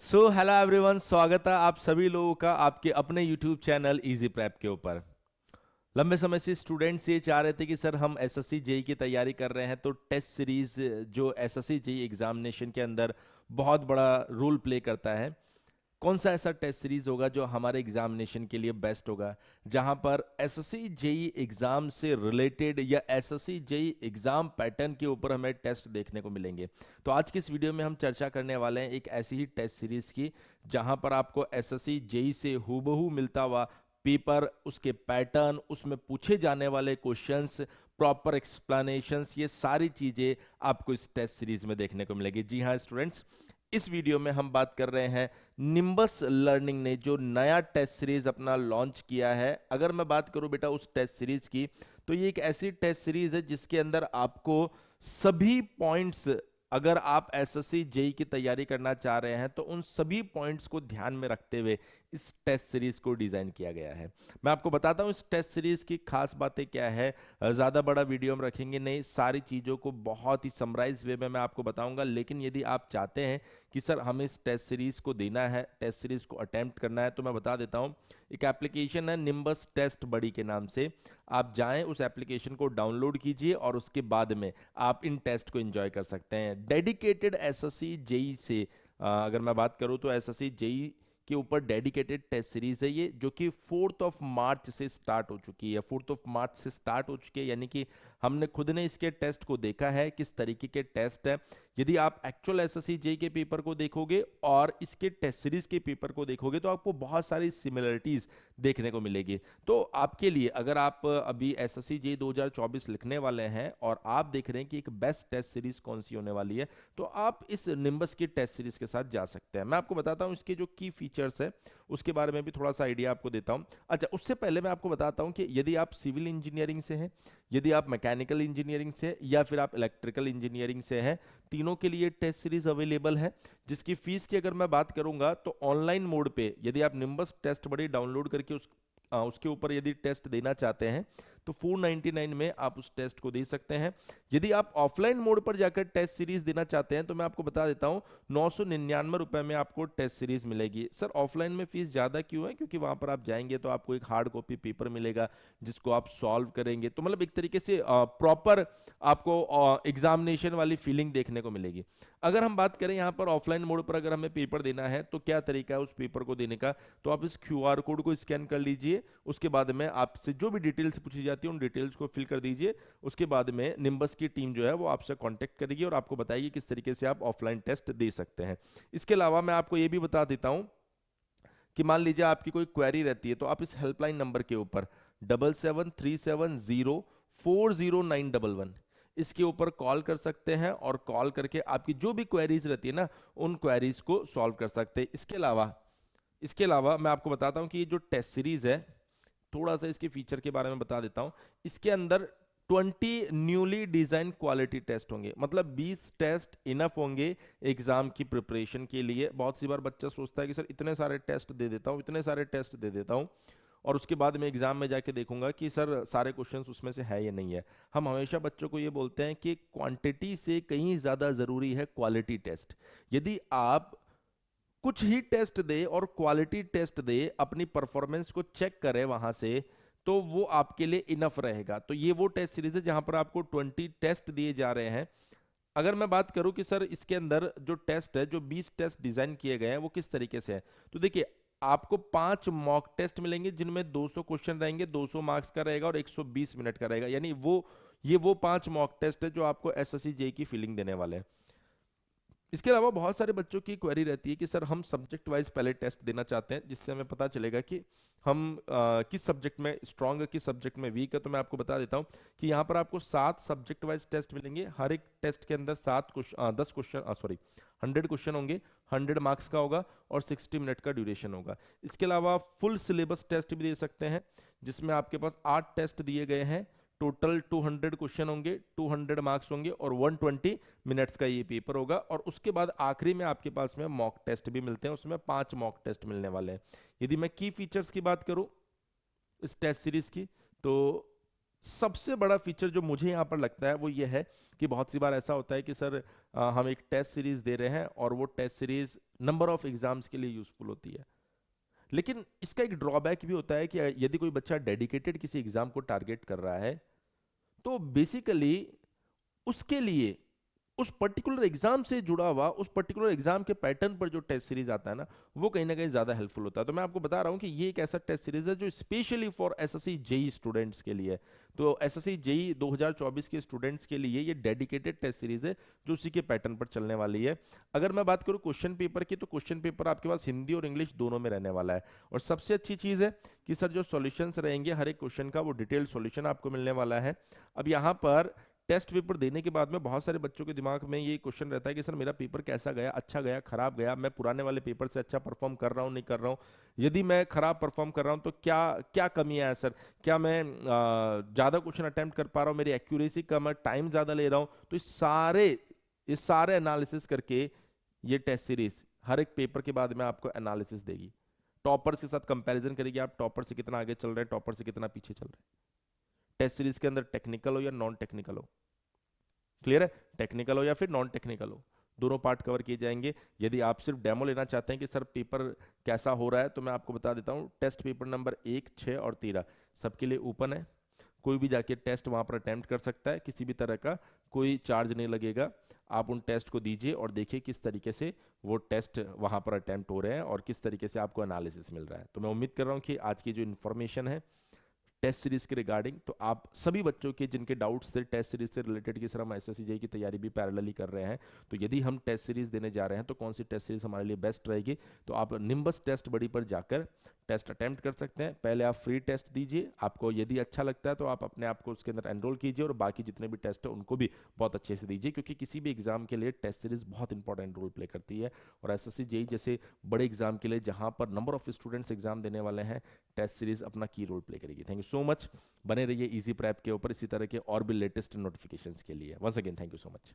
Hello everyone, स्वागत है आप सभी लोगों का आपके अपने यूट्यूब चैनल इजी प्रेप के ऊपर। लंबे समय से स्टूडेंट्स ये चाह रहे थे कि सर हम एसएससी जेई की तैयारी कर रहे हैं, तो टेस्ट सीरीज जो एसएससी जेई एग्जामिनेशन के अंदर बहुत बड़ा रोल प्ले करता है, कौन सा ऐसा टेस्ट सीरीज होगा जो हमारे एग्जामिनेशन के लिए बेस्ट होगा, जहां पर एसएससी जेई एग्जाम से रिलेटेड या एसएससी जेई एग्जाम पैटर्न के ऊपर हमें टेस्ट देखने को मिलेंगे। तो आज की इस वीडियो में हम चर्चा करने वाले हैं एक ऐसी ही टेस्ट सीरीज की, जहां पर आपको एसएससी जेई से हूबहू मिलता हुआ पेपर, उसके पैटर्न, उसमें पूछे जाने वाले क्वेश्चंस, प्रॉपर एक्सप्लेनेशंस, ये सारी चीजें आपको इस टेस्ट सीरीज में देखने को मिलेगी। जी हाँ स्टूडेंट्स, इस वीडियो में हम बात कर रहे हैं निम्बस लर्निंग ने जो नया टेस्ट सीरीज अपना लॉन्च किया है। अगर मैं बात करूं बेटा उस टेस्ट सीरीज की, तो ये एक ऐसी टेस्ट सीरीज है जिसके अंदर आपको सभी पॉइंट्स, अगर आप एसएससी जेई की तैयारी करना चाह रहे हैं तो उन सभी पॉइंट्स को ध्यान में रखते हुए इस टेस्ट सीरीज को डिजाइन किया गया है। मैं आपको बताता हूं इस टेस्ट सीरीज की खास बातें क्या है। ज्यादा बड़ा वीडियो हम रखेंगे नहीं, सारी चीजों को बहुत ही समराइज वे में मैं आपको बताऊंगा। लेकिन यदि आप चाहते हैं कि सर हमें इस टेस्ट सीरीज को देना है, टेस्ट सीरीज को अटेम्प्ट करना है, तो मैं बता देता हूं एक एप्लीकेशन है निम्बस टेस्ट बडी के नाम से। आप जाएं, उस एप्लीकेशन को डाउनलोड कीजिए और उसके बाद में आप इन टेस्ट को एंजॉय कर सकते हैं। डेडिकेटेड एसएससी जेई से अगर मैं बात करूं तो एसएससी जेई के ऊपर डेडिकेटेड टेस्ट सीरीज है ये, जो कि 4 मार्च से स्टार्ट हो चुकी है। 4 मार्च से स्टार्ट हो चुकी है, यानी कि हमने खुद ने इसके टेस्ट को देखा है, किस तरीके के टेस्ट है। यदि आप एक्चुअल एसएससी जेई के पेपर को देखोगे और इसके टेस्ट सीरीज के पेपर को देखोगे तो आपको बहुत सारी सिमिलरिटीज देखने को मिलेगी। तो आपके लिए, अगर आप अभी एसएससी जेई 2024 लिखने वाले हैं और आप देख रहे हैं कि एक बेस्ट टेस्ट सीरीज कौन सी होने वाली है, तो आप इस निम्बस की टेस्ट सीरीज के साथ जा सकते हैं। मैं आपको बताता हूं इसके जो की फीचर्स है उसके बारे में भी थोड़ा सा आइडिया आपको देता हूं। अच्छा, उससे पहले मैं आपको बताता हूं कि यदि आप सिविल इंजीनियरिंग से हैं, यदि आप मैकेनिकल इंजीनियरिंग से या फिर आप इलेक्ट्रिकल इंजीनियरिंग से हैं, तीनों के लिए टेस्ट सीरीज अवेलेबल है। जिसकी फीस की अगर मैं बात करूंगा तो ऑनलाइन मोड पे यदि आप निम्बस टेस्ट बड़ी डाउनलोड करके उसके ऊपर यदि टेस्ट देना चाहते हैं तो 499 में आप उस टेस्ट को दे सकते हैं। यदि आप ऑफलाइन मोड पर जाकर टेस्ट सीरीज देना चाहते हैं तो मैं आपको बता देता हूं 999 रुपए में आपको टेस्ट सीरीज मिलेगी। सर ऑफलाइन में फीस ज्यादा क्यों है? क्योंकि वहां पर आप जाएंगे तो आपको एक हार्ड कॉपी पेपर मिलेगा जिसको आप सॉल्व करेंगे, तो मतलब एक तरीके से प्रॉपर आपको एग्जामिनेशन वाली फीलिंग देखने को मिलेगी। अगर हम बात करें यहाँ पर ऑफलाइन मोड पर अगर हमें पेपर देना है तो क्या तरीका है उस पेपर को देने का, तो आप इस क्यूआर कोड को स्कैन कर लीजिए। उसके बाद में आपसे जो भी डिटेल्स पूछी जाती है उन डिटेल्स को फिल कर दीजिए। उसके बाद में निम्बस की टीम जो है वो आपसे कांटेक्ट करेगी और आपको बताएगी किस तरीके से आप ऑफलाइन टेस्ट दे सकते हैं। इसके अलावा मैं आपको ये भी बता देता हूं कि मान लीजिए आपकी कोई क्वेरी रहती है तो आप इस हेल्पलाइन नंबर के ऊपर 7737040911 इसके ऊपर कॉल कर सकते हैं और कॉल करके आपकी जो भी क्वेरीज रहती है ना, उन क्वेरीज को सॉल्व कर सकते हैं। इसके अलावा मैं आपको बताता हूं कि ये जो टेस्ट सीरीज है, थोड़ा सा इसके फीचर के बारे में बता देता हूं। इसके अंदर 20 न्यूली डिजाइन क्वालिटी टेस्ट होंगे, मतलब 20 टेस्ट इनफ होंगे एग्जाम की प्रिपरेशन के लिए। बहुत सी बार बच्चा सोचता है कि सर इतने सारे टेस्ट दे देता हूं, इतने सारे टेस्ट दे देता हूं और उसके बाद मैं एग्जाम में जाके देखूंगा कि सर सारे क्वेश्चंस उसमें से है या नहीं है। हम हमेशा बच्चों को ये बोलते हैं कि क्वांटिटी से कहीं ज्यादा जरूरी है क्वालिटी टेस्ट। यदि आप कुछ ही टेस्ट दे और क्वालिटी टेस्ट दे, अपनी परफॉर्मेंस को चेक करे वहां से, तो वो आपके लिए इनफ रहेगा। तो ये वो टेस्ट सीरीज है जहां पर आपको 20 टेस्ट दिए जा रहे हैं। अगर मैं बात करूं कि सर इसके अंदर जो टेस्ट है, जो 20 टेस्ट डिजाइन किए गए हैं वो किस तरीके से है, तो देखिए आपको 5 मॉक टेस्ट मिलेंगे जिनमें 200 क्वेश्चन रहेंगे, 200 मार्क्स का रहेगा और 120 मिनट का रहेगा। यानी ये वो 5 मॉक टेस्ट है जो आपको एसएससी जेई की फीलिंग देने वाले हैं। इसके अलावा बहुत सारे बच्चों की क्वेरी रहती है कि सर हम सब्जेक्ट वाइज पहले टेस्ट देना चाहते हैं जिससे हमें पता चलेगा कि हम किस सब्जेक्ट में स्ट्रांग है, किस सब्जेक्ट में वीक है। तो मैं आपको बता देता हूं कि यहाँ पर आपको 7 सब्जेक्ट वाइज टेस्ट मिलेंगे। हर एक टेस्ट के अंदर 10 क्वेश्चन, सॉरी 100 क्वेश्चन होंगे, 100 मार्क्स का होगा और 60 मिनट का ड्यूरेशन होगा। इसके अलावा फुल सिलेबस टेस्ट भी दे सकते हैं जिसमें आपके पास 8 टेस्ट दिए गए हैं। टोटल 200 क्वेश्चन होंगे, 200 मार्क्स होंगे और 120 मिनट्स का ये पेपर होगा। और उसके बाद आखिरी में आपके पास में मॉक टेस्ट भी मिलते हैं, उसमें 5 मॉक टेस्ट मिलने वाले हैं। यदि मैं की फीचर्स की बात करूं इस टेस्ट सीरीज की, तो सबसे बड़ा फीचर जो मुझे यहाँ पर लगता है वो ये है कि बहुत सी बार ऐसा होता है कि सर हम एक टेस्ट सीरीज दे रहे हैं और वो test series number of exams के लिए यूजफुल होती है, लेकिन इसका एक ड्रॉबैक भी होता है कि यदि कोई बच्चा डेडिकेटेड किसी एग्जाम को टारगेट कर रहा है तो बेसिकली उसके लिए उस पर्टिकुलर एग्जाम से जुड़ा हुआ उस पर्टिकुलर एग्जाम के पैटर्न पर जो टेस्ट सीरीज आता है ना, वो कहीं ना कहीं ज्यादा हेल्पफुल होता है। तो मैं आपको बता रहा हूं कि ये एक ऐसा टेस्ट सीरीज है जो specially for SSC JE students के लिए है। तो एसएससी जेई 2024 के स्टूडेंट्स के लिए ये डेडिकेटेड टेस्ट सीरीज है जो उसी के पैटर्न पर चलने वाली है। अगर मैं बात करूं क्वेश्चन पेपर की, तो क्वेश्चन पेपर आपके पास हिंदी और इंग्लिश दोनों में रहने वाला है। और सबसे अच्छी चीज है कि सर जो सॉल्यूशंस रहेंगे हर एक क्वेश्चन का वो डिटेल्ड सॉल्यूशन आपको मिलने वाला है। अब यहाँ पर टेस्ट पेपर देने के बाद में बहुत सारे बच्चों के दिमाग में ये क्वेश्चन रहता है कि सर मेरा पेपर कैसा गया, अच्छा गया, खराब गया, मैं पुराने वाले पेपर से अच्छा परफॉर्म कर रहा हूँ नहीं कर रहा हूँ, यदि मैं खराब परफॉर्म कर रहा हूँ तो क्या क्या कमियां है सर, क्या मैं ज़्यादा क्वेश्चन अटेम्प्ट कर पा रहा हूँ, मेरी एक्यूरेसी कम है, टाइम ज़्यादा ले रहा हूँ। तो इस सारे एनालिसिस करके ये टेस्ट सीरीज हर एक पेपर के बाद में आपको एनालिसिस देगी, टॉपर के साथ कंपैरिजन करेगी, आप टॉपर से कितना आगे चल रहे हैं, टॉपर से कितना पीछे चल रहे हैं। टेस्ट सीरीज के अंदर टेक्निकल हो या नॉन टेक्निकल हो, क्लियर है, टेक्निकल हो या फिर नॉन टेक्निकल हो, दोनों पार्ट कवर किए जाएंगे। यदि आप सिर्फ डेमो लेना चाहते हैं कि सर पेपर कैसा हो रहा है, तो मैं आपको बता देता हूँ टेस्ट पेपर नंबर 1, 6 और 13 सबके लिए ओपन है। कोई भी जाके टेस्ट वहां पर अटेम्प्ट कर सकता है, किसी भी तरह का कोई चार्ज नहीं लगेगा। आप उन टेस्ट को दीजिए और देखिए किस तरीके से वो टेस्ट वहां पर अटेम्प्ट हो रहे हैं और किस तरीके से आपको एनालिसिस मिल रहा है। तो मैं उम्मीद कर रहा हूँ कि आज की जो इन्फॉर्मेशन है टेस्ट सीरीज के रिगार्डिंग, तो आप सभी बच्चों के जिनके डाउट्स थे टेस्ट सीरीज से रिलेटेड कि सर हम एसएससी जेईई की तैयारी भी पैरेलली कर रहे हैं, तो यदि हम टेस्ट सीरीज देने जा रहे हैं तो कौन सी टेस्ट सीरीज हमारे लिए बेस्ट रहेगी, तो आप निम्बस टेस्ट बड़ी पर जाकर टेस्ट अटेम्प्ट कर सकते हैं। पहले आप फ्री टेस्ट दीजिए, आपको यदि अच्छा लगता है तो आप अपने आप को उसके अंदर एनरोल कीजिए और बाकी जितने भी टेस्ट है उनको भी बहुत अच्छे से दीजिए, क्योंकि किसी भी एग्जाम के लिए टेस्ट सीरीज बहुत इंपॉर्टेंट रोल प्ले करती है। और एसएससी जेईई जैसे बड़े एग्जाम के लिए जहां पर नंबर ऑफ स्टूडेंट्स एग्जाम देने वाले हैं, टेस्ट सीरीज अपना की रोल प्ले करेगी। थैंक यू सो मच, बने रहिए इजी प्रैप के ऊपर इसी तरह के और भी लेटेस्ट नोटिफिकेशंस के लिए। Once again thank you so much.